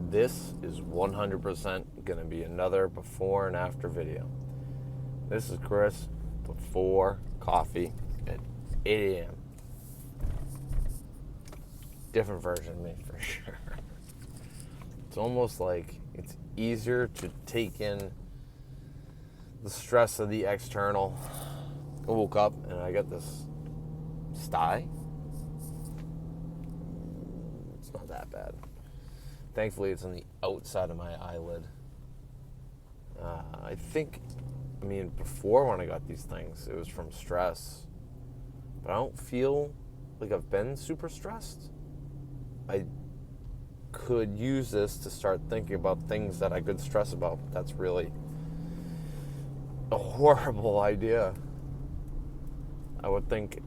this is 100% going to be another before and after video. This is Kris before coffee at 8 a.m. Different version of me for sure. It's almost like it's easier to take in the stress of the external. I woke up and I got this sty. It's not that bad. Thankfully, it's on the outside of my eyelid. Before when I got these things, it was from stress. But I don't feel like I've been super stressed. I could use this to start thinking about things that I could stress about. But that's really a horrible idea. I would think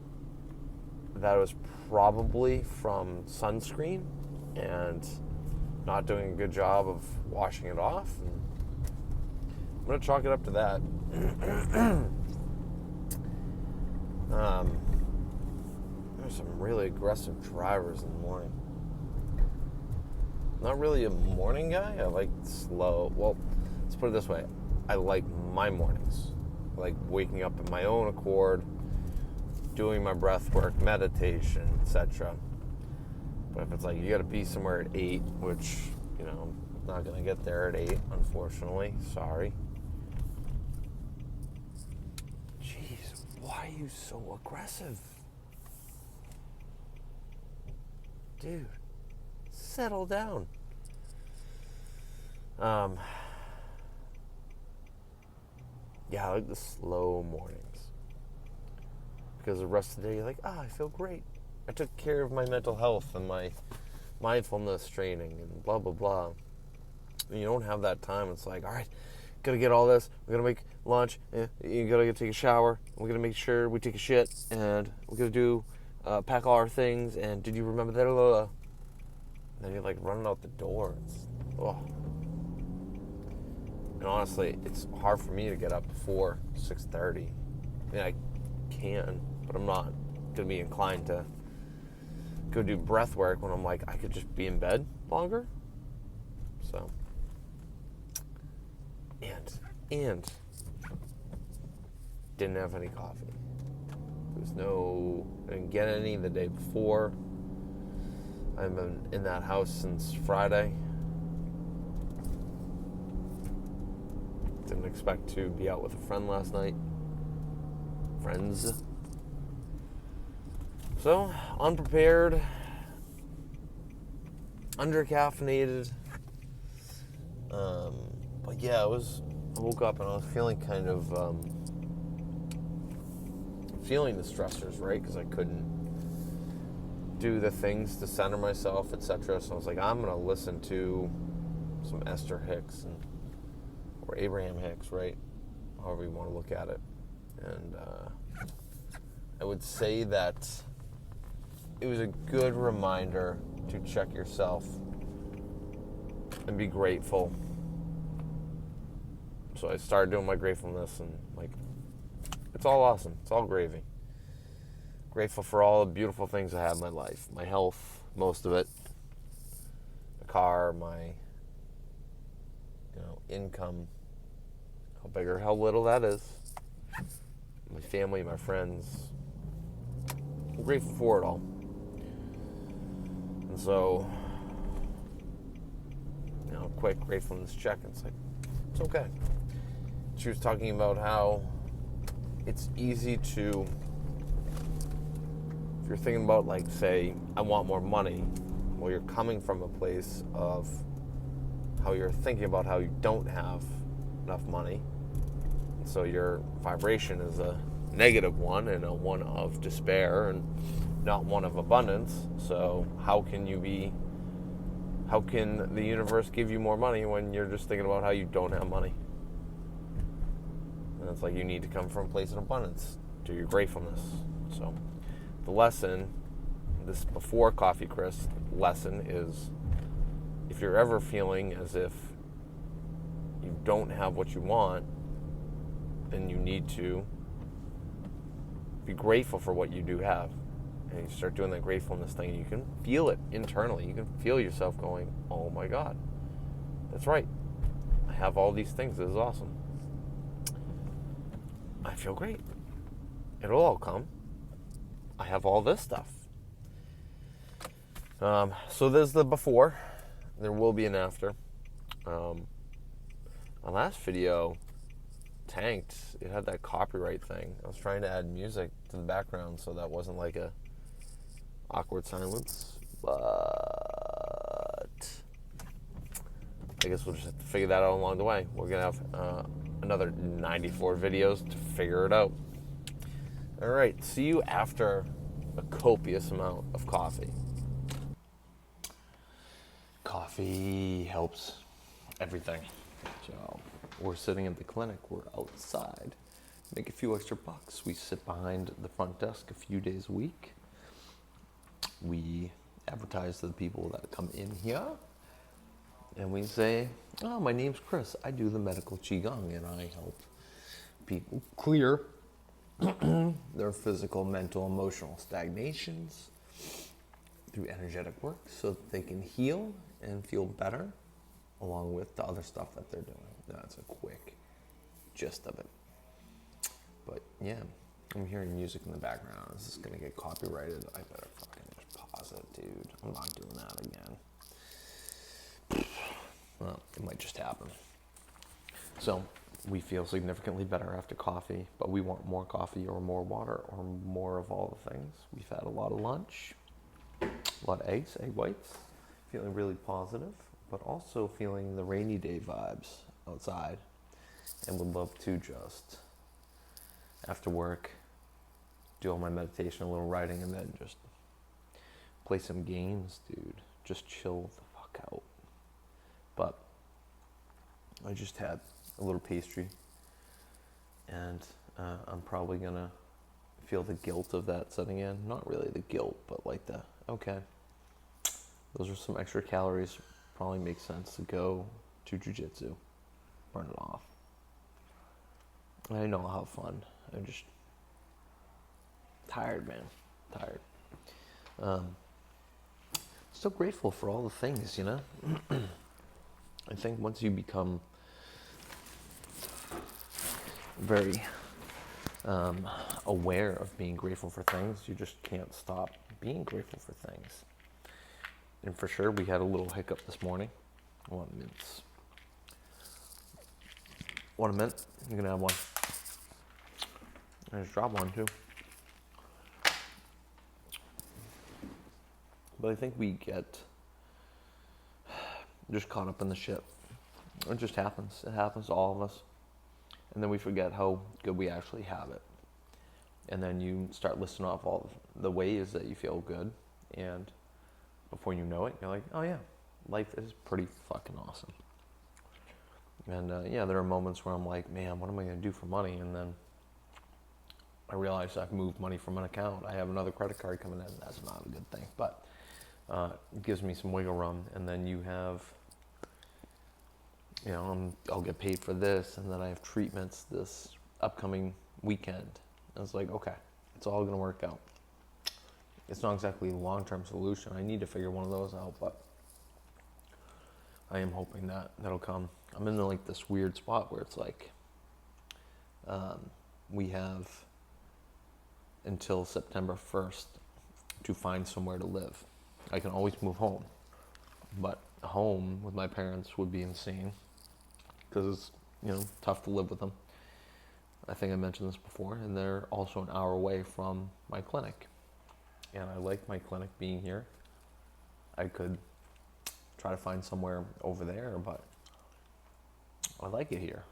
that it was probably from sunscreen and not doing a good job of washing it off. And I'm going to chalk it up to that. There's some really aggressive drivers in the morning. Not really a morning guy. I like slow. Well, let's put it this way. I like my mornings. I like waking up in my own accord, doing my breath work, meditation, etc. But if it's like you got to be somewhere at 8, which, I'm not going to get there at 8, unfortunately. Sorry. Jeez, why are you so aggressive? Dude, settle down. Yeah, I like the slow mornings. Because the rest of the day, you're like, I feel great. I took care of my mental health and my mindfulness training and blah, blah, blah. And you don't have that time. It's like, all right, gotta get all this. We're gonna make lunch. You gotta take a shower. We're gonna make sure we take a shit. And we're gonna do, pack all our things. And did you remember that? And then you're like running out the door. And honestly, it's hard for me to get up before 6:30. I can, but I'm not gonna be inclined to go do breath work when I'm like, I could just be in bed longer. So, and didn't have any coffee. I didn't get any the day before. I've been in that house since Friday. Didn't expect to be out with a friend last night. Friends. So, unprepared, under-caffeinated. But yeah, I woke up and I was feeling kind of, feeling the stressors, right? Because I couldn't do the things to center myself, etc. So I was like, I'm going to listen to some Esther Hicks or Abraham Hicks, right? However you want to look at it. And I would say that it was a good reminder to check yourself and be grateful. So I started doing my gratefulness, and it's all awesome. It's all gravy. Grateful for all the beautiful things I have in my life. My health, most of it. My car, my income. How big or how little that is. My family, my friends. I'm grateful for it all. And so, quick gratefulness check. It's like, it's okay. She was talking about how it's easy to, if you're thinking about, say, I want more money, well, you're coming from a place of how you're thinking about how you don't have enough money. And so your vibration is a negative one and a one of despair and not one of abundance. So how can the universe give you more money when you're just thinking about how you don't have money? And it's like you need to come from a place of abundance to your gratefulness. So the lesson, this before Coffee Kris lesson is, if you're ever feeling as if you don't have what you want, then you need to be grateful for what you do have. And you start doing that gratefulness thing, and you can feel it internally. You can feel yourself going, oh my God, That's right. I have all these things. This is awesome. I feel great. It'll all come. I have all this stuff. So there's the before. There will be an after. My last video tanked. It had that copyright thing. I was trying to add music to the background so that wasn't like a awkward silence. But I guess we'll just have to figure that out along the way. We're going to have another 94 videos to figure it out. All right. See you after a copious amount of coffee. Coffee helps everything. So we're sitting at the clinic. We're outside. Make a few extra bucks. We sit behind the front desk a few days a week. We advertise to the people that come in here. And we say, oh, my name's Kris. I do the medical Qigong, and I help people clear their physical, mental, emotional stagnations through energetic work so that they can heal and feel better along with the other stuff that they're doing. That's a quick gist of it. But yeah, I'm hearing music in the background. This is going to get copyrighted. I better fucking just pause it, dude. I'm not doing that again. Well, it might just happen. So we feel significantly better after coffee, but we want more coffee or more water or more of all the things. We've had a lot of lunch, a lot of eggs, egg whites, feeling really positive, but also feeling the rainy day vibes outside, and would love to just, after work, do all my meditation, a little writing, and then just play some games, dude. Just chill the fuck out. But I just had a little pastry, and I'm probably gonna feel the guilt of that setting in. Not really the guilt, but like the, okay, those are some extra calories. Probably makes sense to go to jiu-jitsu, burn it off. I know I'll have fun. I'm just tired, man. Tired. So grateful for all the things, you know? I think once you become very aware of being grateful for things, you just can't stop being grateful for things. And for sure, we had a little hiccup this morning. I want mints. Want a mint? You can have one. I just dropped one too. But I think we get just caught up in the shit. It just happens. It happens to all of us. And then we forget how good we actually have it. And then you start listing off all the ways that you feel good. And before you know it, you're like, oh yeah, life is pretty fucking awesome. And yeah, there are moments where I'm like, man, what am I going to do for money? And then I realize I've moved money from an account. I have another credit card coming in. That's not a good thing. But it gives me some wiggle room. And then you have, you know, I'll get paid for this. And then I have treatments this upcoming weekend. And it's like, okay, it's all going to work out. It's not exactly a long-term solution. I need to figure one of those out, but I am hoping that that'll come. I'm in like this weird spot where it's like we have until September 1st to find somewhere to live. I can always move home, but home with my parents would be insane because it's, you know, tough to live with them. I think I mentioned this before, and they're also an hour away from my clinic. And I like my clinic being here. I could try to find somewhere over there, but I like it here.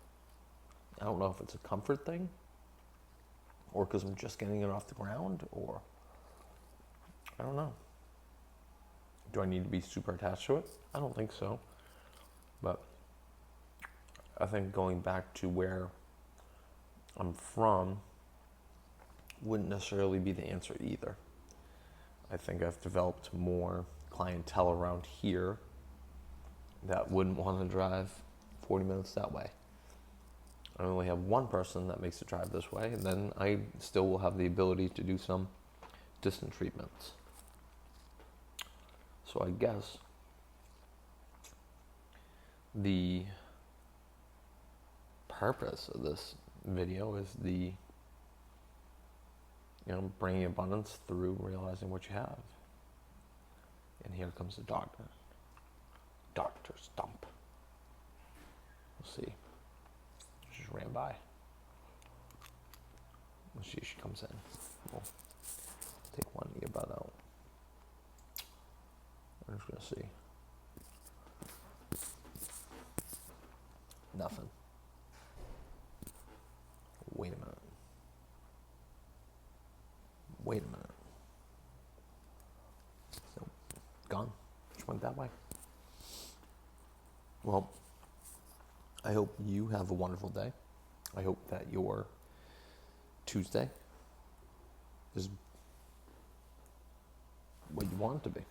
I don't know if it's a comfort thing or because I'm just getting it off the ground, or I don't know. Do I need to be super attached to it? I don't think so. But I think going back to where I'm from wouldn't necessarily be the answer either. I think I've developed more clientele around here that wouldn't want to drive 40 minutes that way. I only have one person that makes the drive this way, and then I still will have the ability to do some distant treatments. So I guess the purpose of this video is bringing abundance through realizing what you have. And here comes the doctor. Dr. Stump. We'll see. She just ran by. We'll see if she comes in. We'll take one earbud out. We're just gonna see. Nothing. Wait a minute. Wait a minute. So, gone. Just went that way. Well, I hope you have a wonderful day. I hope that your Tuesday is what you want it to be.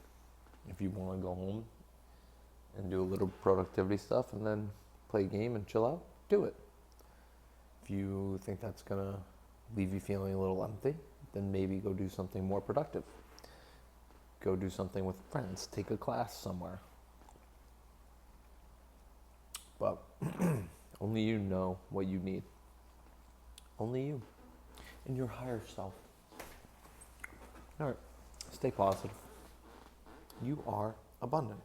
If you want to go home and do a little productivity stuff and then play a game and chill out, do it. If you think that's going to leave you feeling a little empty, then maybe go do something more productive. Go do something with friends. Take a class somewhere. But only you know what you need. Only you. And your higher self. All right. Stay positive. You are abundant.